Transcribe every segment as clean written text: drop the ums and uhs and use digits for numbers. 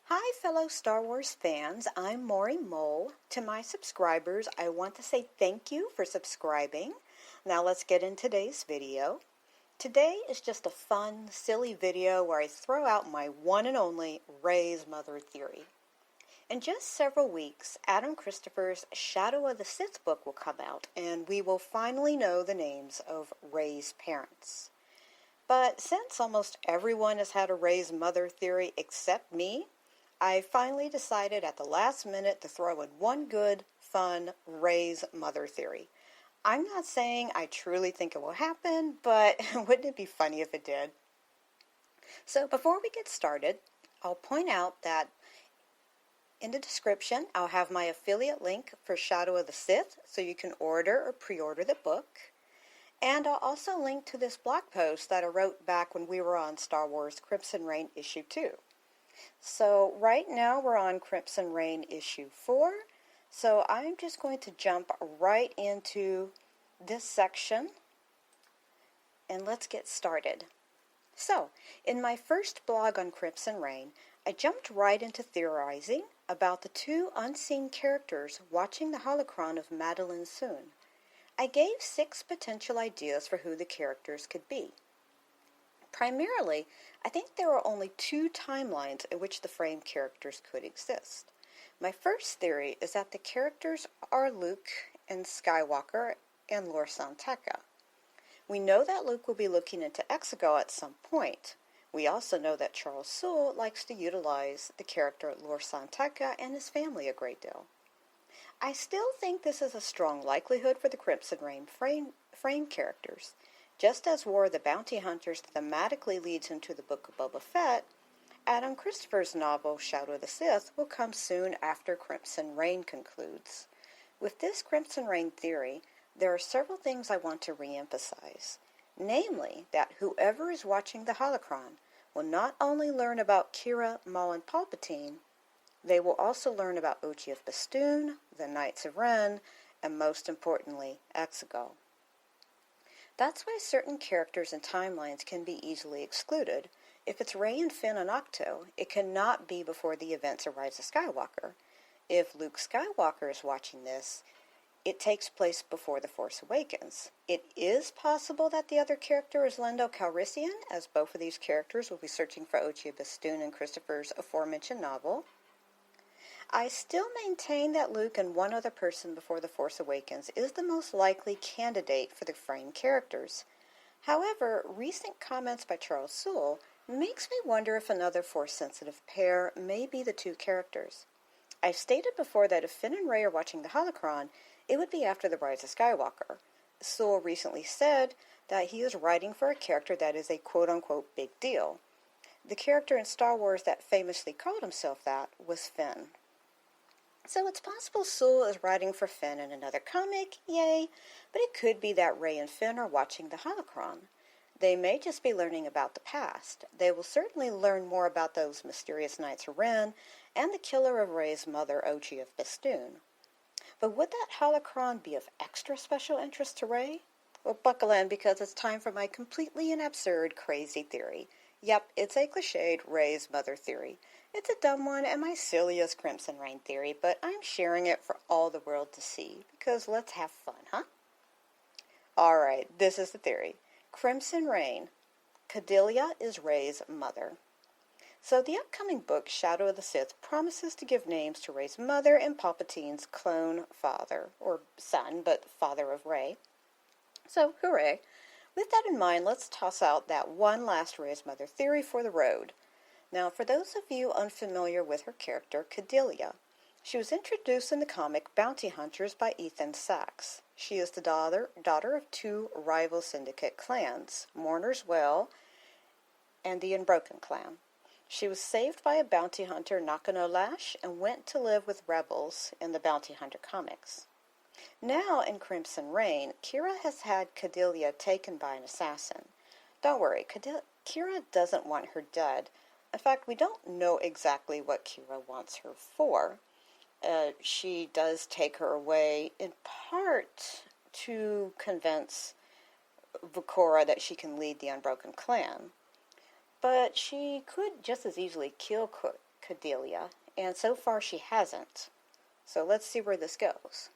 Hi, fellow Star Wars fans. I'm Maury Mole. To my subscribers, I want to say thank you for subscribing. Now let's get into today's video. Today is just a fun, silly video where I throw out my one and only Rey's mother theory. In just several weeks, Adam Christopher's Shadow of the Sith book will come out, and we will finally know the names of Rey's parents. But since almost everyone has had a Rey's mother theory except me, I finally decided at the last minute to throw in one good, fun Rey's mother theory. I'm not saying I truly think it will happen, but wouldn't it be funny if it did? So before we get started, I'll point out that in the description, I'll have my affiliate link for Shadow of the Sith, so you can order or pre-order the book. And I'll also link to this blog post that I wrote back when we were on Star Wars Crimson Reign issue 2. So right now we're on Crimson Reign issue 4. So I'm just going to jump right into this section and let's get started. So in my first blog on Crimson Reign, I jumped right into theorizing about the two unseen characters watching the holocron of Madeline Soon. I gave 6 potential ideas for who the characters could be. Primarily, I think there are only 2 timelines in which the framed characters could exist. My first theory is that the characters are Luke and Skywalker and Lor San Tekka. We know that Luke will be looking into Exegol at some point. We also know that Charles Soule likes to utilize the character Lor San Tekka and his family a great deal. I still think this is a strong likelihood for the Crimson Reign frame characters. Just as War of the Bounty Hunters thematically leads into the Book of Boba Fett, Adam Christopher's novel Shadow of the Sith will come soon after Crimson Reign concludes. With this Crimson Reign theory, there are several things I want to re-emphasize. Namely, that whoever is watching the holocron will not only learn about Kira, Maul, and Palpatine, they will also learn about Ochi of Bestoon, the Knights of Ren, and most importantly, Exegol. That's why certain characters and timelines can be easily excluded. If it's Rey and Finn and Octo, it cannot be before the events of Rise of Skywalker. If Luke Skywalker is watching this, it takes place before The Force Awakens. It is possible that the other character is Lando Calrissian, as both of these characters will be searching for Ochi of Bestoon in Christopher's aforementioned novel. I still maintain that Luke and one other person before The Force Awakens is the most likely candidate for the framed characters. However, recent comments by Charles Soule makes me wonder if another Force-sensitive pair may be the 2 characters. I've stated before that if Finn and Rey are watching the holocron, it would be after the Rise of Skywalker. Soule recently said that he is writing for a character that is a quote-unquote big deal. The character in Star Wars that famously called himself that was Finn. So it's possible Soule is writing for Finn in another comic, yay, but it could be that Rey and Finn are watching the holocron. They may just be learning about the past. They will certainly learn more about those mysterious Knights of Ren and the killer of Rey's mother, Ochi of Bestoon. But would that holocron be of extra special interest to Rey? Well, buckle in because it's time for my completely and absurd crazy theory. Yep, it's a cliched Rey's mother theory. It's a dumb one and my silliest Crimson Reign theory, but I'm sharing it for all the world to see, because let's have fun, huh? Alright, this is the theory. Crimson Reign. Cadeliah is Rey's mother. So the upcoming book, Shadow of the Sith, promises to give names to Rey's mother and Palpatine's clone father, or son, but father of Rey. So, hooray. With that in mind, let's toss out that one last Rey's mother theory for the road. Now, for those of you unfamiliar with her character, Cadeliah, she was introduced in the comic Bounty Hunters by Ethan Sachs. She is the daughter of 2 rival syndicate clans, Mourner's Well and the Unbroken clan. She was saved by a bounty hunter, Nakano Lash, and went to live with rebels in the Bounty Hunter comics. Now, in Crimson Reign, Kira has had Cadeliah taken by an assassin. Don't worry, Kira doesn't want her dead. In fact, we don't know exactly what Kira wants her for. She does take her away in part to convince Vakora that she can lead the Unbroken clan. But she could just as easily kill Cadeliah, and so far she hasn't. So let's see where this goes.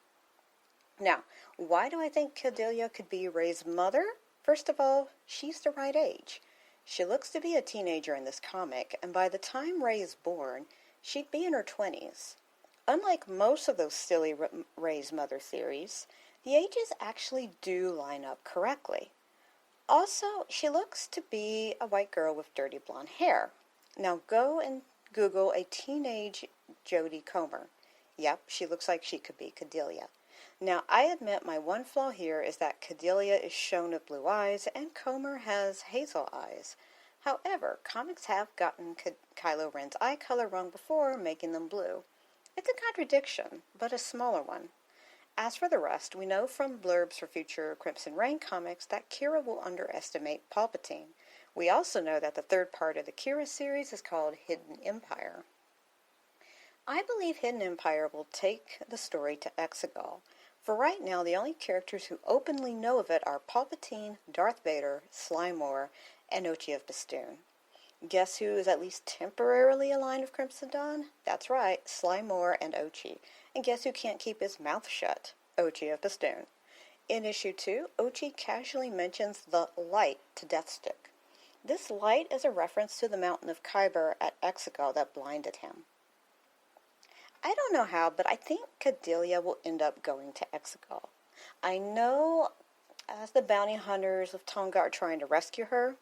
Now, why do I think Cadeliah could be Rey's mother? First of all, she's the right age. She looks to be a teenager in this comic, and by the time Rey is born, she'd be in her 20s. Unlike most of those silly Rey's mother theories, the ages actually do line up correctly. Also, she looks to be a white girl with dirty blonde hair. Now go and Google a teenage Jodie Comer. Yep, she looks like she could be Cadeliah. Now, I admit my one flaw here is that Cadeliah is shown with blue eyes and Comer has hazel eyes. However, comics have gotten Kylo Ren's eye color wrong before, making them blue. It's a contradiction, but a smaller one. As for the rest, we know from blurbs for future Crimson Reign comics that Kira will underestimate Palpatine. We also know that the third part of the Kira series is called Hidden Empire. I believe Hidden Empire will take the story to Exegol. For right now, the only characters who openly know of it are Palpatine, Darth Vader, Sly Moore, and Ochi of Bestoon. Guess who is at least temporarily aligned with Crimson Dawn? That's right, Sly Moore and Ochi. And guess who can't keep his mouth shut? Ochi of Bestoon. In issue 2, Ochi casually mentions the light to Deathstick. This light is a reference to the mountain of Kyber at Exegol that blinded him. I don't know how, but I think Cadeliah will end up going to Exegol. I know as the bounty hunters of Tonga are trying to rescue her,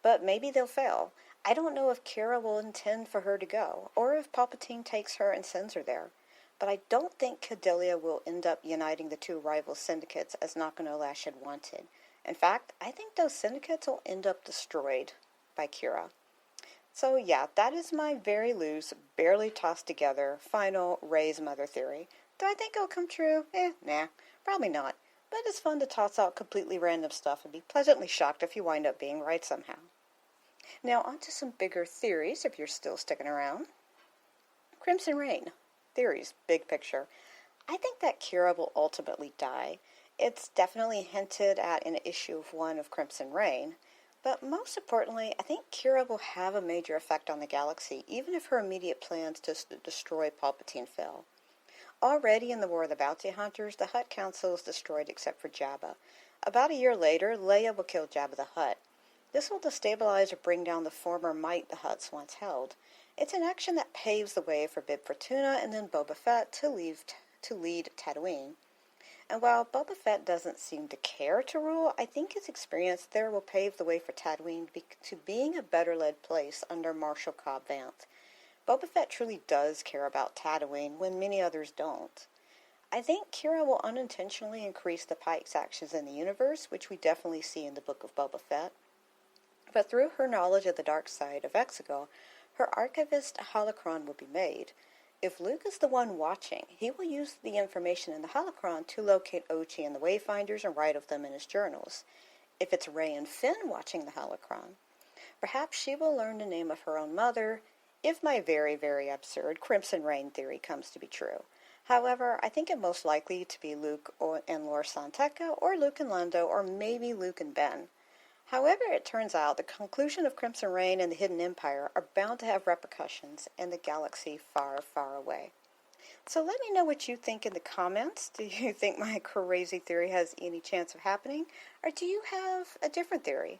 but maybe they'll fail. I don't know if Kira will intend for her to go, or if Palpatine takes her and sends her there. But I don't think Cadeliah will end up uniting the two rival syndicates as Nakano-Lash had wanted. In fact, I think those syndicates will end up destroyed by Kira. So yeah, that is my very loose, barely tossed together, final Rey's mother theory. Do I think it'll come true? Nah, probably not. But it's fun to toss out completely random stuff and be pleasantly shocked if you wind up being right somehow. Now on to some bigger theories, if you're still sticking around. Crimson Reign. Theories, big picture. I think that Kira will ultimately die. It's definitely hinted at in issue 1 of Crimson Reign. But most importantly, I think Kira will have a major effect on the galaxy, even if her immediate plans to destroy Palpatine fail. Already in the War of the Bounty Hunters, the Hutt Council is destroyed except for Jabba. About a year later, Leia will kill Jabba the Hutt. This will destabilize or bring down the former might the Hutts once held. It's an action that paves the way for Bib Fortuna and then Boba Fett to lead Tatooine. And while Boba Fett doesn't seem to care to rule, I think his experience there will pave the way for Tatooine to being a better-led place under Marshal Cobb Vanth. Boba Fett truly does care about Tatooine when many others don't. I think Kira will unintentionally increase the Pike's actions in the universe, which we definitely see in the Book of Boba Fett. But through her knowledge of the dark side of Exegol, her archivist holocron will be made. If Luke is the one watching, he will use the information in the holocron to locate Ochi and the Wayfinders and write of them in his journals. If it's Rey and Finn watching the holocron, perhaps she will learn the name of her own mother, if my very, very absurd Crimson Reign theory comes to be true. However, I think it most likely to be Luke and Lor San Tekka, or Luke and Lando, or maybe Luke and Ben. However it turns out, the conclusion of Crimson Reign and the Hidden Empire are bound to have repercussions in the galaxy far, far away. So let me know what you think in the comments. Do you think my crazy theory has any chance of happening? Or do you have a different theory?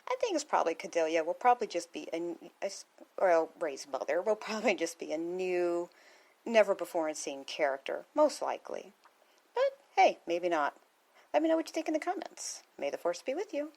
I think it's probably Cadeliah will probably just be Rey's mother will probably just be a new, never-before-seen character, most likely. But hey, maybe not. Let me know what you think in the comments. May the Force be with you.